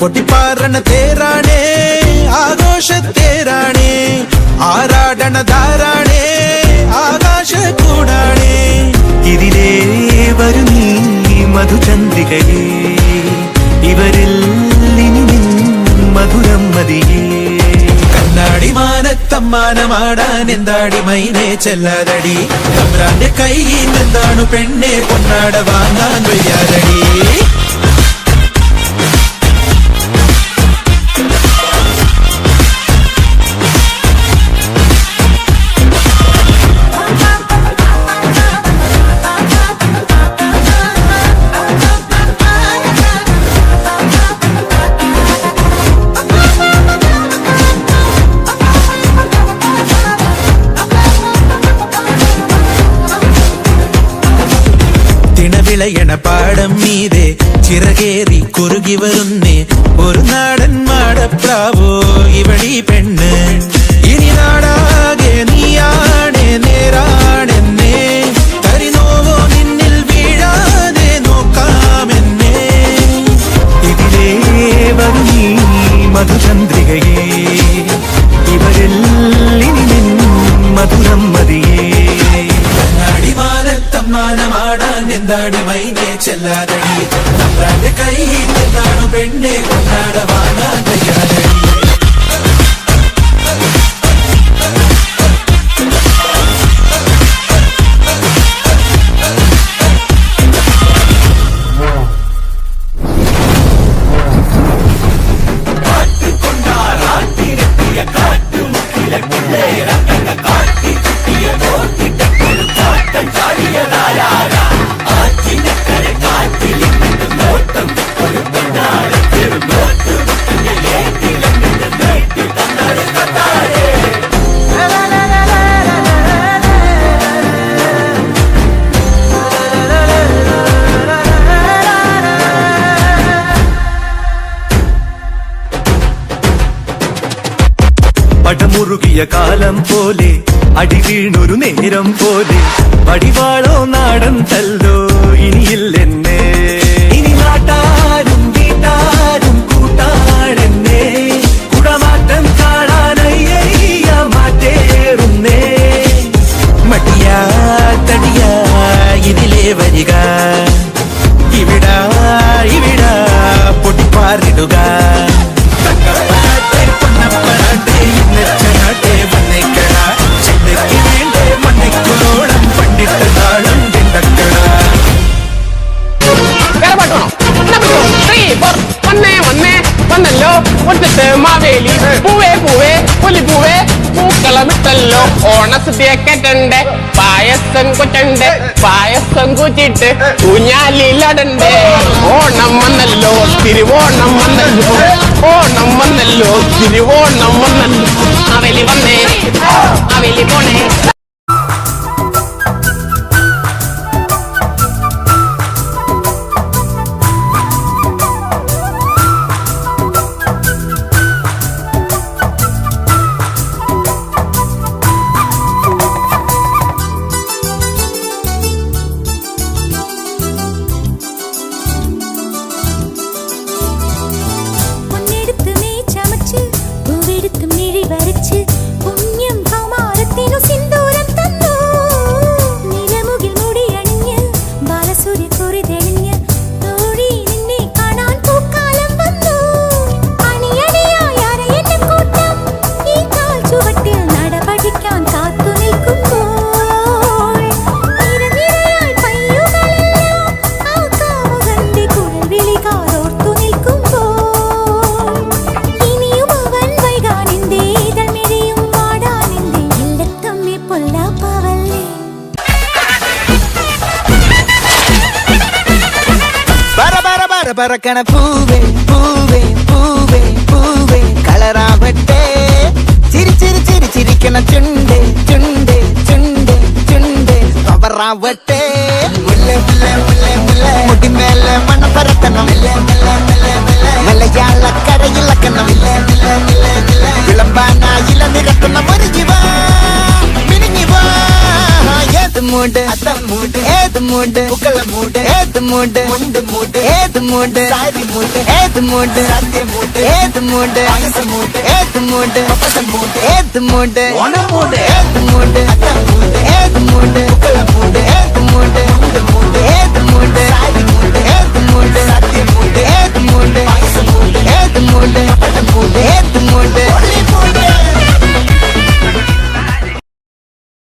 പൊട്ടിപ്പാറണ തേരാണേ ആഘോഷത്തേരാണേ ആരാടണ ധാരാണേ ആകാശ കൂടാണേ ഇതിലേ വരു നീ മധുചന്ദ്രികയേ ഇവരിൽ മധുരം മതിയേ കണ്ണാടി മാനത്തമ്മാനമാടാൻ എന്താടി മൈനെ ചെല്ലാതടി തമ്പ്രാന്റെ കയ്യിൽ എന്താണ് പെണ്ണെ പൊന്നാട വാങ്ങാൻ വയ്യാതടി വിളയണ പാടം മീതെ ചിറകേറി കുറുകി വരുന്നേ ഒരു നാടൻ മാടപ്രാവോ ഇവളീ പെണ്ണ് ഇനി നാടാകെ നീയാണേ നേരാണെന്നേ കരിനോവോ നിന്നിൽ വീഴാതെ നോക്കാമെന്നേ ഇതിലേ വരു നീ മധുചന്ദ്രികയേ ഇവരിൽ ഇനി മധുരം മതിയേ മാനത്തമ്മാനമാടാൻ എന്താടി മൈനെ ചെല്ലാതടി തമ്പ്രാന്റെ കയ്യിൽ എന്താണ് പെണ്ണെ കൊണ്ടാട വാങ്ങാൻ തയ്യാറടി പടമുറുകിയ കാലം പോലെ അടി വീണൊരു നേരം പോലെ വടിവാളോ നാടൻ തല്ലോ ഇനിയില്ലെന്നെ ഇനി നാട്ടാരും വീട്ടാരും കൂട്ടാടെന്നെ കുടമാറ്റം കാണാനയ്യ മാറ്റേറുന്നേ മടിയാ തടിയാ ഇതിലേ വരിക ഇവിടാ ഇവിടാ പൊട്ടിപ്പാറിടുക മാവേലി പൂവേ പൂവേ പുലി പൂവേ പൂക്കളമിട്ടല്ലോ ഓണസദ്യക്കെട്ടുണ്ട് പായസം കുറ്റുണ്ട് പായസം കുറ്റിട്ട് ഊഞ്ഞാലിലടണ്ടേ ഓണം വന്നല്ലോ തിരുവോണം വന്നല്ലോ ഓണം വന്നല്ലോ തിരുവോണം വന്നല്ലോ അവലി വന്നേ അവലി പോണേ പറക്കണ പൂവേ പൂവേ പൂവേ പൂവേ കളറാവട്ടെ ചിരി ചിരി ചിരി ചിരിക്കണ ചുണ്ട് ചുണ്ട് ചുണ്ട് ചുണ്ട് കവറാവട്ടെ മുല്ല മുല്ല മുല്ല മുല്ല മുടി മേലെ മണ്ണ പറക്കണം மூடு அத்தம் மூடு ஏது மூடு புக்கல மூடு ஏது மூடு முண்டு மூடு ஏது மூடு சாரி மூடு ஏது மூடு சத்திய மூடு ஏது மூடு அகச மூடு ஏது மூடு பப்பச மூடு ஏது மூடு ஒன மூடு ஏது மூடு அத்தம் மூடு ஏது மூடு புக்கல மூடு ஏது மூடு முண்டு மூடு ஏது